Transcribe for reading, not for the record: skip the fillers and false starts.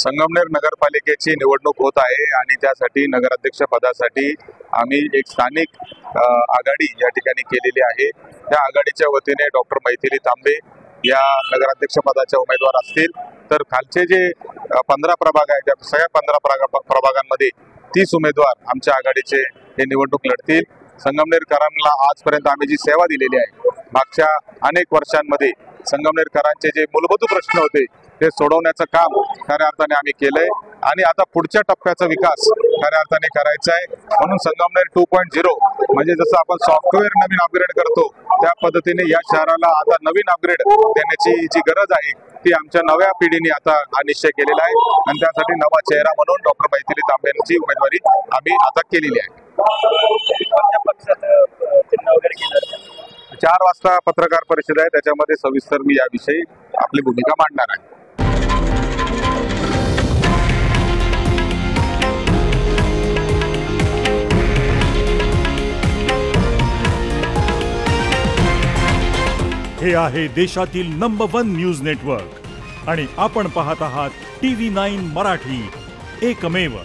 संगमनेर नगरपालिकेची निवडणूक होत आहे आणि त्यासाठी नगराध्यक्ष पदासाठी आम्ही एक स्थानिक आघाडी या ठिकाणी केलेली आहे। त्या आघाडीच्या वतीने डॉक्टर मैथिली तांबे या नगराध्यक्ष पदाच्या उमेदवार असतील, तर खालचे जे 15 प्रभाग आहेत त्या सगळ्या 15 प्रभागांमध्ये 30 उमेदवार आमच्या आघाडीचे हे निवडणूक लढतील। संगमनेरकरांना आजपर्यंत आम्ही जी सेवा दिलेली आहे, मागच्या अनेक वर्षांमध्ये संगमनेरकरांचे जे मूलभूत प्रश्न होते ते सोडवण्याचं काम खऱ्या अर्थाने आम्ही केलंय आणि आता पुढच्या टप्प्याचा विकास खऱ्या अर्थाने करायचा आहे। म्हणून संगमनेर 2.0 म्हणजे जसं आपण सॉफ्टवेअर नवीन अपग्रेड करतो त्या पद्धतीने या शहराला आता नवीन अपग्रेड देण्याची जी गरज आहे ती आमच्या नव्या पिढीने आता हा निश्चय केलेला आहे आणि त्यासाठी नवा चेहरा म्हणून डॉक्टर मैथिली तांबे यांची उमेदवारी आम्ही आता केलेली आहे। 4 वाजता पत्रकार परिषद आहे, त्याच्यामध्ये सविस्तर मी याविषयी आपली भूमिका मांडणार आहे। हे आहे देशातील नंबर 1 न्यूज नेटवर्क आणि आपण पाहत आहात TV9 मराठी, एकमेव।